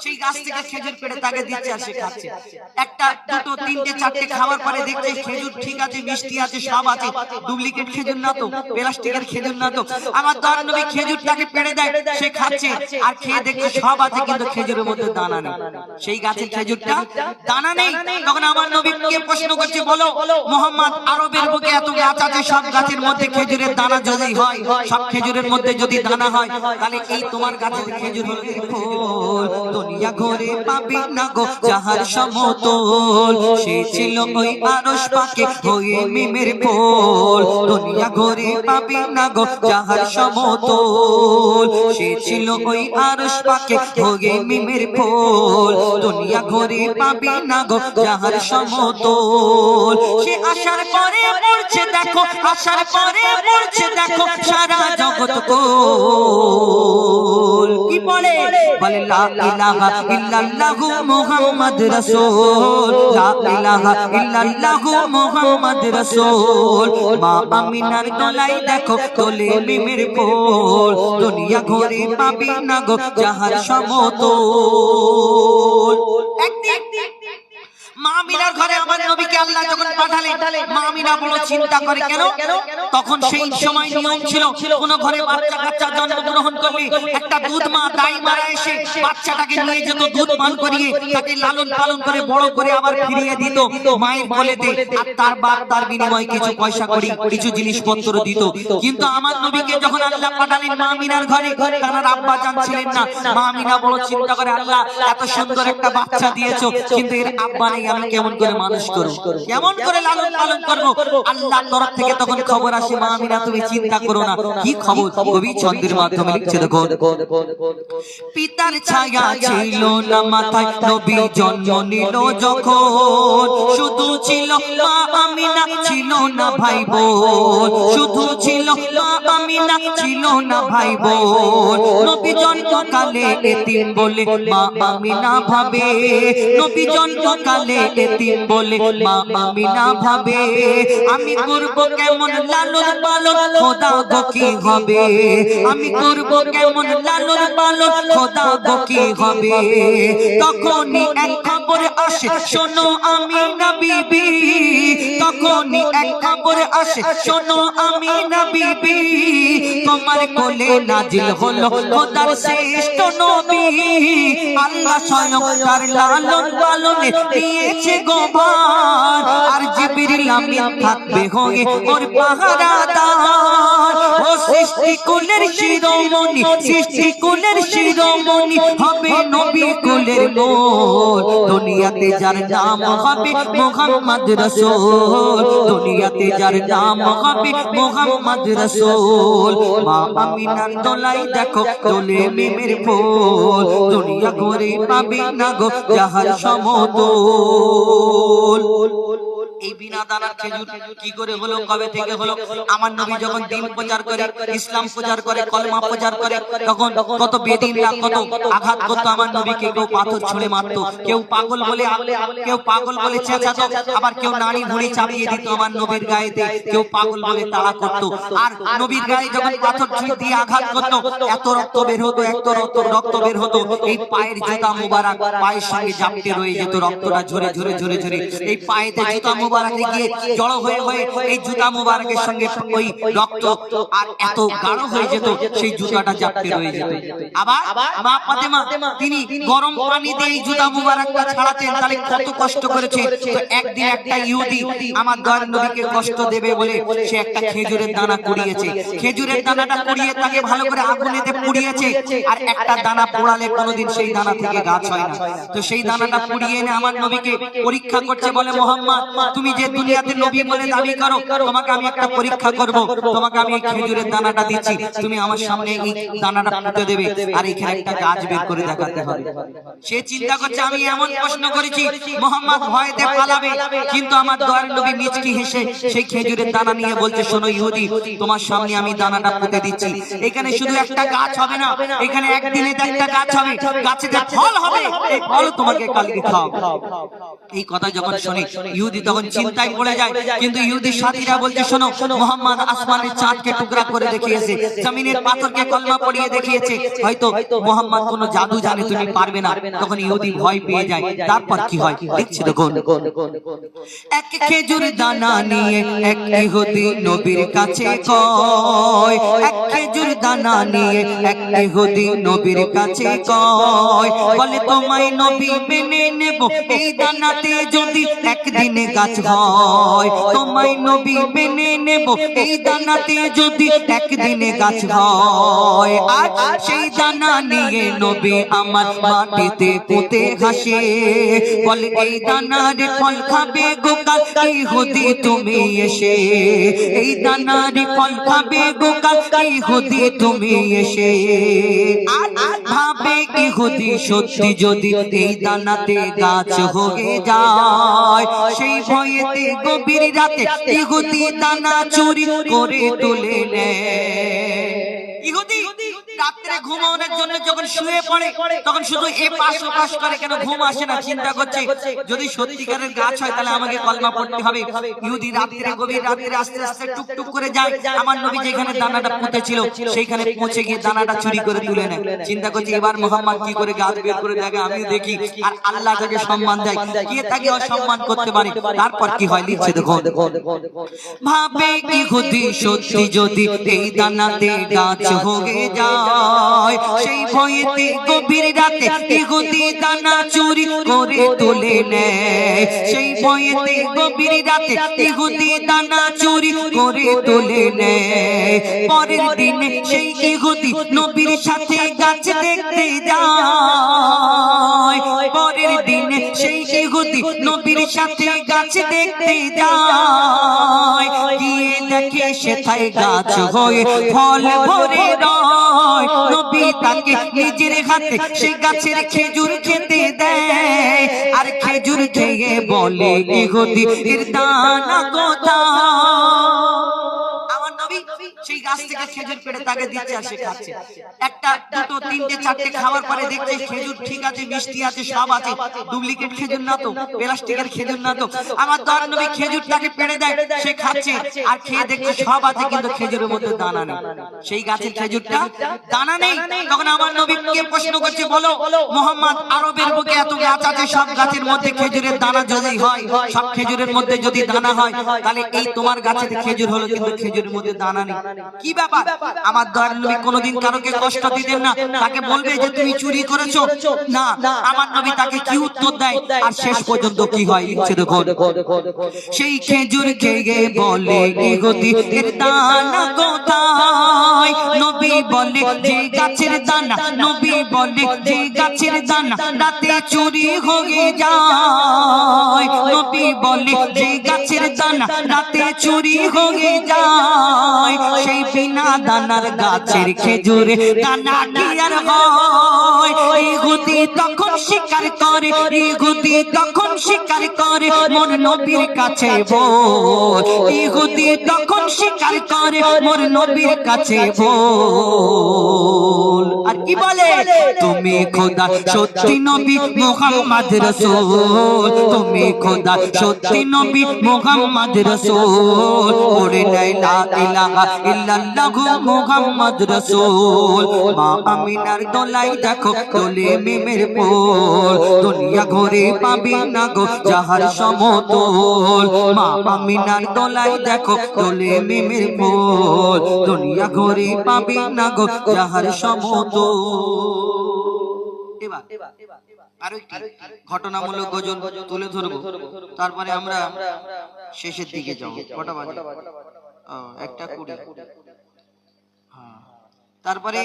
সেই গাছ থেকে খেজুর পেড়ে তাকে দিচ্ছে আর সে খাচ্ছে। একটা দুটো তিনটে চারটে খাওয়ার পরে দেখছে খেজুর ঠিক আছে, মিষ্টি আছে, সব আছে, ডুপ্লিকেট খেজুর না তো, প্লাস্টিকের খেজুর না তো। আমার দয়ার নবী খেজুরটাকে পেড়ে দেয়, সে খাচ্ছে আর খেয়ে দেখছে সব আছে, কিন্তু খেজুরের মধ্যে দানা নেই। সেই গাছের খেজুরটা দানা নেই। তখন আমার নবীকে প্রশ্ন করছে, বলো মোহাম্মদ, আরবের বুকে এত গাছ আছে, সব গাছের মধ্যে খেজুরের দানা যদি হয়, সব খেজুরের মধ্যে যদি দানা হয়, তাহলে এই তোমার গাছের খেজুর হলো ফল। দুনিয়া ঘরে পাবি না গো যাহার সমতল, সে ছিল ওই আরশ পাকে হয়ে মিমের ফল। দুনিয়া ঘরে পাবি না গো যাহার সমতল, সে ছিল ওই আরশ পাকে হয়ে মিমের ফল। দুনিয়া ঘরে পাবি না গো যাহার সমতল। সে আসার পরে পড়ছে দেখো, আসার পরে পড়ছে দেখো সারা জগৎ কোল। কি বলে? বলে লা ইলাহা ইল্লাল্লাহু মুহাম্মদ রাসূল, লা ইলাহা ইল্লাল্লাহু মুহাম্মদ রাসূল। মা আমিনার দোলাই দেখো তোলে মিমের ফুল। দুনিয়া ঘরে পাবি না গো যাহার সমতল। একদিন মা আমিনার ঘরে আমার নবীকে আল্লাহ যখন পাঠালেন, মা আমিনা বড় চিন্তা করে, কেন? তখন সেই সময় নিয়ম ছিল, কোন ঘরে বাচ্চা কাচ্চা জন্মগ্রহণ করলে একটা দুধ মা, দাই মারা এসে বাচ্চাটাকে নিয়ে যেত, দুধ পান করিয়ে তাকে লালন পালন করে বড় করে আবার ফিরিয়ে দিত মায়ের কোলেতে, আর তার বাপ তার বিনিময়ে কিছু পয়সা করি কিছু জিনিসপত্র দিত। কিন্তু আমার নবীকে যখন আল্লাহ পাঠালেন মা আমিনার ঘরে, তার আব্বা জান ছিলেন না। মা আমিনা বড় চিন্তা করে, আল্লাহ এত সুন্দর একটা বাচ্চা দিয়েছো, কিন্তু এর আব্বা নেই, আমি কেমন করে মানুষ করব, কেমন করে লালন পালন করব? আল্লাহর তরফ থেকে তখন খবর আসে, মা আমিনা তুমি চিন্তা করো না। কি খবর? কবি ছন্দের মাধ্যমে লিখছে, দেখো। পিতার ছায়া ছিল না মাথায়, নবী জন্ম নিল যখন, শুধু ছিল মা আমিনা, ছিল না ভাই বোন। শুধু ছিল মা আমিনা, ছিল না ভাই বোন। নবী জন্মকালে এতিম বলে মা আমিনা ভাবে, নবী জন্মকালে এতিম বলে মা আমিনা ভাবে, আমি করব কেমন লালন পালন, খোদা গো কি হবে? আমি করব কেমন লালন পালন, খোদা গো কি হবে? তখনই এক খবর আসে, শোনো আমিনা বিবি। তখনই এক খবর আসে, শোনো আমিনা বিবি, তোমার কোলে নাজিল হলো খোদার শ্রেষ্ঠ নবী। আল্লাহ স্বয়ং তার লালন পালনে দিয়েছে গোভার, আর জিবরিল আমিন থাকবে হয়ে ওর পাহারাদার। ও সৃষ্টি কুলের শিরোমণি, সৃষ্টি কুলের শিরোমণি হবে নবী কুলের মোল। দুনিয়াতে যার নাম হবে মুহাম্মদ রাসূল, দুনিয়াতে যার নাম হবে মুহাম্মদ রাসূল। মা আমিনার দোলাই দেখো তোলে মিমের ফুল। দুনিয়া ঘরে পাবি না গো যাহার সমতল। এই বিনা দানার খেজুর কি করে হলো, কবে থেকে হলো? আমার নবী যখন দ্বীন প্রচার করে, ইসলাম প্রচার করে, কলমা প্রচার করে, তখন কত বেদিনরা কত আঘাত করতো আমার নবীকে। কেউ পাথর ছুঁড়ে মারতো, কেউ পাগল বলে, কেউ পাগল বলে চেঁচাতো, আবার কেউ নাড়ি ভুঁড়ি চাপিয়ে দিত আমার নবীর গায়েতে, কেউ পাগল বলে তাড়া করতো। আর নবীর গায়ে যখন পাথর ছুঁড়ে দিয়ে আঘাত করতো, এত রক্ত বের হতো, এত রক্ত বের হতো, এই পায়ের জুতা মুবারক পায়ের সঙ্গে জাপটে রয়ে যেত, রক্তটা ঝরে ঝরে ঝরে ঝরে এই পায়েতে জুতা মুবারকে গিয়ে জড়ো হয়ে হয়ে এই জুতা মুবারকের সঙ্গে ওই রক্ত আর এত গাঢ় হয়ে যেত, সেই জুতাটা জাপটে রয়ে যেত। আবার মা ফাতেমা তিনি গরম পানি দিয়ে এই জুতা মুবারকটা ছাড়াতেন, তাহলে কত কষ্ট করেছে। তো একদিন একটা ইহুদি আমার দয়ার নবীকে কষ্ট দেবে বলে সে একটা খেজুরের দানা কুড়িয়েছে, খেজুরের দানাটা কুড়িয়ে তাকে ভালো করে আগুনেতে পুড়িয়েছে, আর একটা দানা পোড়ালে কোনোদিন সেই দানা থেকে গাছ হয় না। তো সেই দানাটা পুড়িয়ে এনে আমার নবীকে পরীক্ষা করছে, বলে মোহাম্মদ তুমি যে দুনিয়াতে নবী বলে দাবি করো, তোমাকে আমি একটা পরীক্ষা করব, তোমাকে আমি এই খেজুরের দানাটা দিচ্ছি, তুমি আমার সামনে এই দানাটা পুঁতে দেবে, আর এখানে একটা গাছ বের করে দেখাতে হবে। সে চিন্তা করছে আমি এমন প্রশ্ন করেছি মোহাম্মদ ভয়েতে পালাবে, কিন্তু আমার দয়ার নবী মিচকি হেসে সেই খেজুরের দানা নিয়ে বলছে, শোনো ইহুদি, তোমার সামনে আমি দানাটা পুঁতে দিচ্ছি, এখানে শুধু একটা গাছ হবে না, এখানে একদিনে একটা গাছ হবে, গাছে ফল হবে, এই ফল তোমাকে কালকে খাও। এই কথা যখন শুনে ইহুদি তখন চিন্তায় পড়ে যায়। কিন্তু ইহুদি সাথীরা বলছে শোনো, মুহাম্মদ আসমানের চাঁদকে টুকরা করে দেখিয়েছে, জমিনের পাথরকে কলমা পড়িয়ে দেখিয়েছে, হয়তো মুহাম্মদ কোনো জাদু জানে, তুমি পারবে না। তখন ইহুদি ভয় পেয়ে যায়। তারপর কি হয় দেখছি দেখুন। এক খেজুর দানা নিয়ে এক ইহুদি নবীর কাছে কয়, এক খেজুর দানা নিয়ে এক ইহুদি নবীর কাছে কয়, বলে তোমায় নবী মেনে নেব এই দানাতে যদি একদিনে গাছ হয়, তোমায় নবী মেনে নেব এই দানাতে যদি একদিনে গাছ হয়। আজ সেই দানা নিয়ে নবী আমার মাটিতে পুঁতে হাসে, বলে এই দানার ফল খাবে গোকাল ইহুদি তুমি এসে, এই দানার ফল খাবে গোকাল ইহুদি তুমি এসে। ভাবে ইহুদি সত্যি যদি এই দানাতে গাছ হয়ে যায়, সেই ভয়েতে গভীর রাতে ইহুদি দানা চুরি করে তুলে নেয়। ইহুদি রাত্রে ঘুমানোর জন্য যখন শুয়ে পড়ে তখন শুধু এপাশ ওপাশ করে, কেন ঘুম আসে না, চিন্তা করছে যদি সত্যিকারের গাছ হয় তাহলে আমাকে কলমা পড়তে হবে। ইহুদি রাত্রে গভীর রাত্রে আস্তে আস্তে টুকটুক করে যায়, আমার নবী যেখানে দানাটা পুঁতেছিল সেইখানে পৌঁছে গিয়ে দানাটা চুরি করে তুলে নেয়। চিন্তা করছে এবার মুহাম্মদ কি করে গাছ বের করে দেখে, আমিও দেখি। আর আল্লাহ তাকে সম্মান দেয়, কে তাকে অসম্মান করতে পারে। তারপর কি হয় লিখছে দেখুন। ভাবে ইহুদি সত্যি যদি এই দানাতে গাছ হয়ে যায়, সেই ভয়েতে গভীর রাতে ইহুদি দানা চুরি করে তুলে নেয়, সেই ভয়েতে গভীর রাতে ইহুদি দানা চুরি করে তুলে নেয়। পরের দিনে সেই ইহুদি নবীর সাথে গাছ দেখতে যায়, পরের দিনে সেই ইহুদি নবীর সাথে গাছ দেখতে যায়, গিয়ে দেখে সেথায় গাছ হয়ে ফল ভরে রয়। নবী তাকে নিজের হাতে সেই গাছের খেজুর খেতে দেয়, আর খেজুর খেয়ে বলে ইহুদি এর দানা কোথায়। আমার নবী সেই গাছ থেকে খেজুর পেড়ে তাকে দিচ্ছে আর সে খাচ্ছে। একটা দুটো তিনটে চারটে খাওয়ার পরে দেখছে খেজুর ঠিক আছে, মিষ্টি আছে, সব আছে, ডুপ্লিকেট খেজুর না তো, প্লাস্টিকের খেজুর না তো। আমার দয়ার নবী খেজুরটাকে পেড়ে দেয়, সে খাচ্ছে আর খেয়ে দেখছে সব আছে, কিন্তু খেজুরের মধ্যে দানা নেই। সেই গাছের খেজুরটা দানা নেই। তখন আমার নবীকে প্রশ্ন করছে, বলো মুহাম্মদ, আরবের বুকে এত গাছ আছে, সব গাছের মধ্যে খেজুরের দানা যদি হয়, সব খেজুরের মধ্যে যদি দানা হয়, তাহলে এই তোমার গাছের খেজুর হলো কিন্তু খেজুরের মধ্যে দানা নেই, কি ব্যাপার? আমার দয়ার নবী কোনোদিন কারোকে কষ্ট দিতেন না, তাকে বলবে যে তুমি চুরি করেছো না। আমার নবী তাকে কি উত্তর দেয় আর শেষ পর্যন্ত কি হয় লিখছে দেখুন। সেই খেজুর খেয়ে বলে ইহুদি এর দানা কোথায়, নবী বলে যে গাছের দানা, নবী বলে যে গাছের দানা রাতে চুরি হয়ে যায়, নবী বলে যে গাছের দানা রাতে চুরি হয়ে যায়। সেই বিনা দানার গাছের খেজুরে দানা কি আর হয়। ইহুদি তখন স্বীকার করে, ইহুদি তখন স্বীকার করে মোর নবীর কাছে বল, ইহুদি তখন স্বীকার করে মোর নবীর কাছে বল। আর কি বলে, তুমি খোদা সত্যি নবী মুহাম্মদ রাসূল, তুমি খোদা সত্যি নবী মুহাম্মদ রাসূল, ওরে লা ইলাহা ইল্লাল্লাহু মুহাম্মদ রাসূল। মা আমিনার দোলাই দেখো দোলে মিমের পোল, দুনিয়া ঘুরে পাবি না গো যাহার সমতল। মা আমিনার দোলাই দেখো দোলে মিমের পোল, দুনিয়া ঘুরে পাবি না গো যাহার সমতল। এবার আরো একটি ঘটনামূলক গজল তুলে ধরবো, তারপরে আমরা শেষের দিকে যাবো। কটা বাজে? 1:20। তারপরে